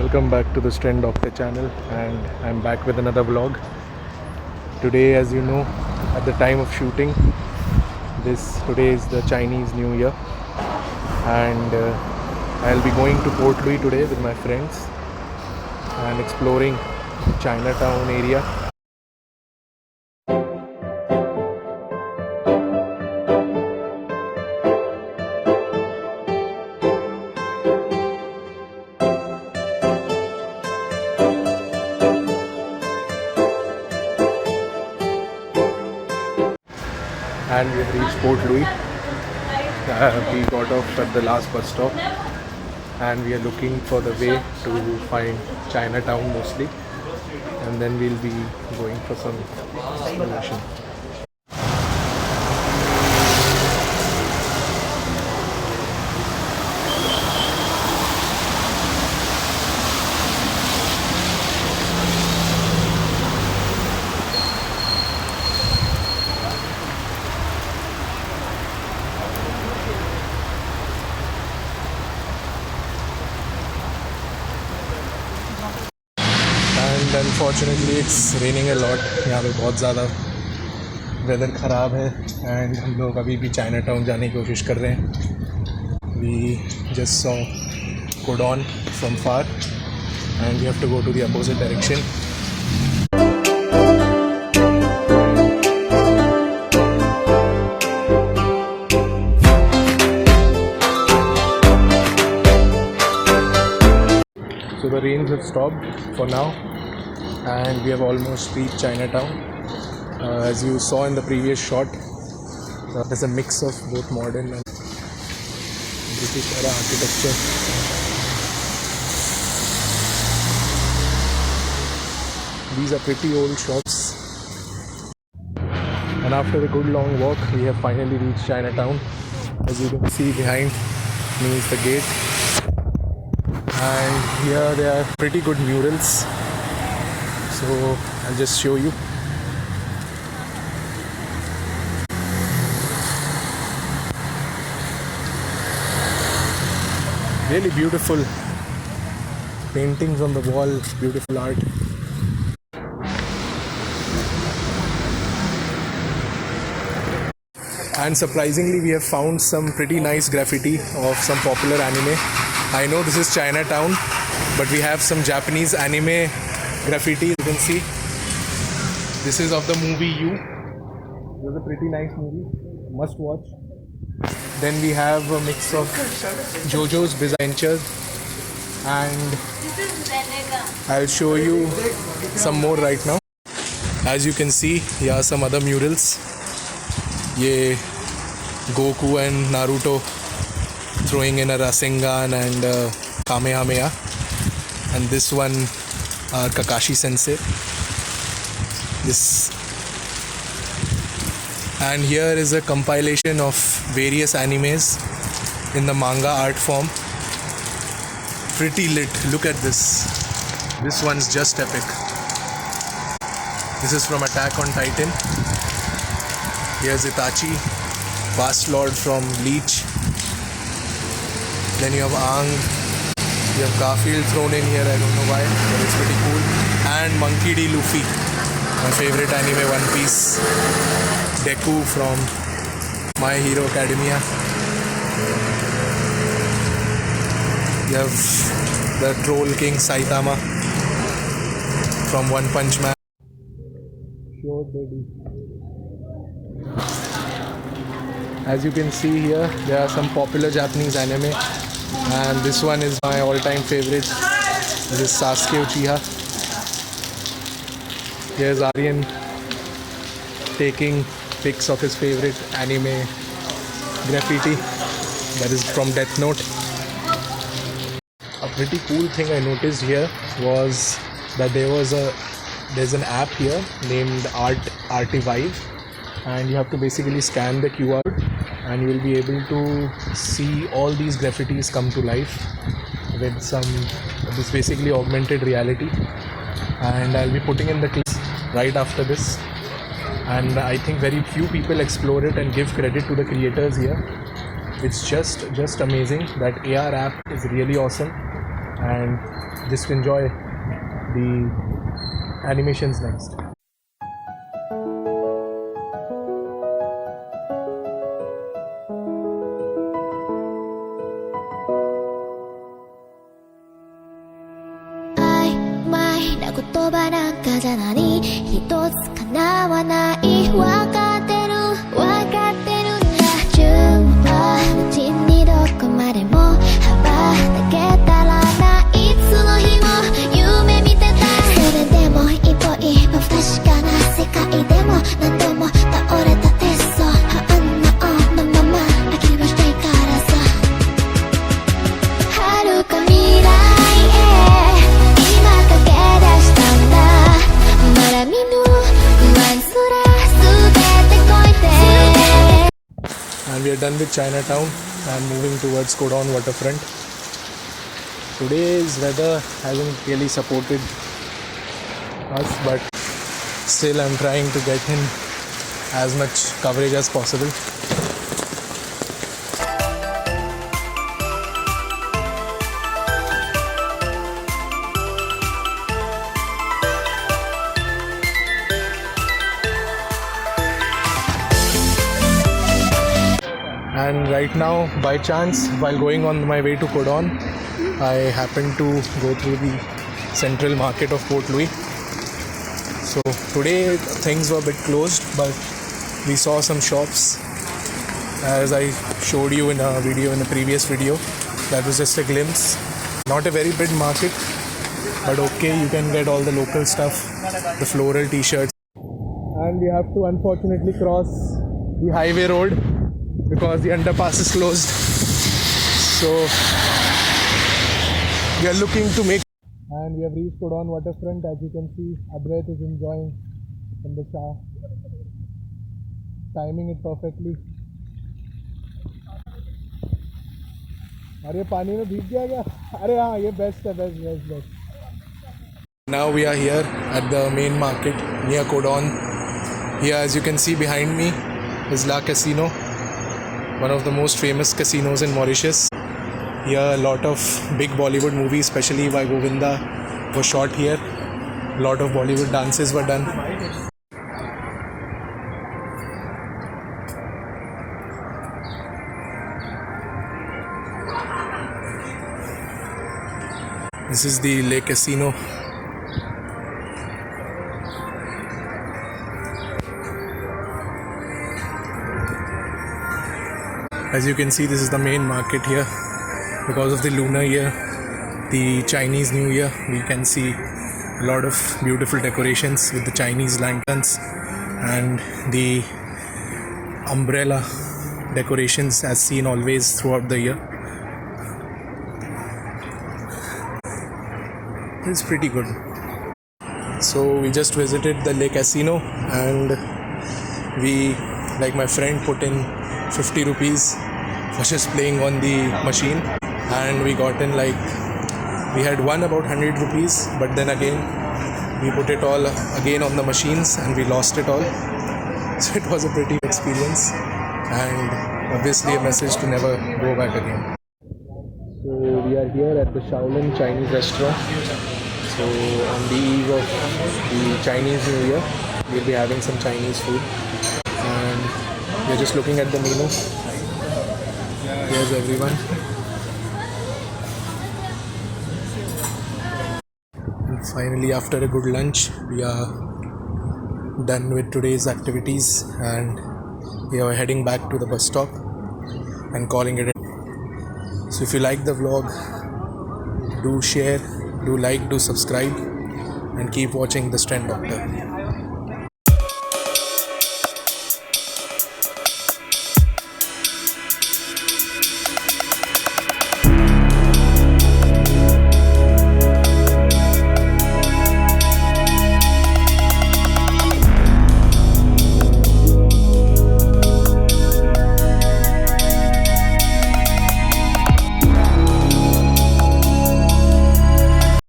Welcome back to the Strand Doctor channel, and I'm back with another vlog. Today, as you know, at the time of shooting, today is the Chinese New Year, and I'll be going to Port Louis today with my friends and exploring Chinatown area. And we have reached Port Louis. We got off at the last bus stop and we are looking for the way to find Chinatown mostly, and then we'll be going for some exploration. And unfortunately it's raining a lot. यहाँ पे बहुत ज़्यादा weather ख़राब है and हम लोग अभी भी चाइना टाउन जाने की कोशिश कर रहे हैं. We just saw Kodon from far and we have to go to the opposite direction. So the rains have stopped for now and we have almost reached Chinatown. As you saw in the previous shot, there's a mix of both modern and British era architecture. These are pretty old shops. And after a good long walk, we have finally reached Chinatown. As you can see behind me is the gate. And here there are pretty good murals, so I'll just show you. Really beautiful paintings on the wall, beautiful art. And surprisingly we have found some pretty nice graffiti of some popular anime. I know this is Chinatown, but we have some Japanese anime graffiti. You can see this is of the movie You. It was a pretty nice movie, must watch. Then we have a mix of JoJo's Bizarre Adventure, and I'll show you some more right now. As you can see, here are some other murals. Ye Goku and Naruto throwing in a Rasengan and Kamehameha, and this one Kakashi Sensei. And here is a compilation of various animes in the manga art form. Pretty lit. Look at this. This one's just epic. This is from Attack on Titan. Here's Itachi, Vast Lord from Bleach. Then you have Aang, you have Garfield thrown in here, I don't know why, but it's pretty cool. And Monkey D. Luffy, my favorite anime, One Piece. Deku from My Hero Academia. You have the Troll King Saitama from One Punch Man. Sure, baby. As you can see here, there are some popular Japanese anime, and this one is my all-time favorite. This is Sasuke Uchiha. Here's Aryan taking pics of his favorite anime graffiti, that is from Death Note. A pretty cool thing I noticed here was that there's an app here named Artivive, and you have to basically scan the QR and you will be able to see all these graffitis come to life with this basically augmented reality. And I'll be putting in the clips right after this, and I think very few people explore it and give credit to the creators here. It's just amazing. That AR app is really awesome, and just enjoy the animations next. And we are done with Chinatown and moving towards Kodon waterfront. Today's weather hasn't really supported us, but still I'm trying to get in as much coverage as possible. And right now, by chance, while going on my way to Kodon, I happened to go through the central market of Port Louis. So today things were a bit closed, but we saw some shops. As I showed you in a video, in the previous video, that was just a glimpse. Not a very big market, but okay, you can get all the local stuff, the floral t-shirts. And we have to unfortunately cross the highway road because the underpass is closed. So we are looking to make, and we have reached Kodon waterfront. As you can see, Advait is enjoying from the shower, timing it perfectly. अरे पानी में भीग गया क्या? अरे हाँ, ये best है, best. Now we are here at the main market near Kodon. Here, as you can see behind me, is La Casino, one of the most famous casinos in Mauritius. Here a lot of big Bollywood movies, especially by Govinda, were shot here. A lot of Bollywood dances were done. This is the Le Casino. As you can see, this is the main market here. Because of the lunar year, the Chinese New Year, we can see a lot of beautiful decorations with the Chinese lanterns and the umbrella decorations as seen always throughout the year. It's pretty good. So we just visited the Le Casino and we, like my friend, put in 50 rupees for just playing on the machine, and we got in, like, we had won about 100 rupees, but then again we put it all again on the machines and we lost it all. So it was a pretty experience and obviously a message to never go back again. So we are here at the Shaolin Chinese restaurant. So on the eve of the Chinese New Year, we'll be having some Chinese food, and we're just looking at the menu. Here's everyone. And finally, after a good lunch, we are done with today's activities and we are heading back to the bus stop and calling it a. So if you like the vlog, do share, do like, do subscribe, and keep watching The Strength Doctor.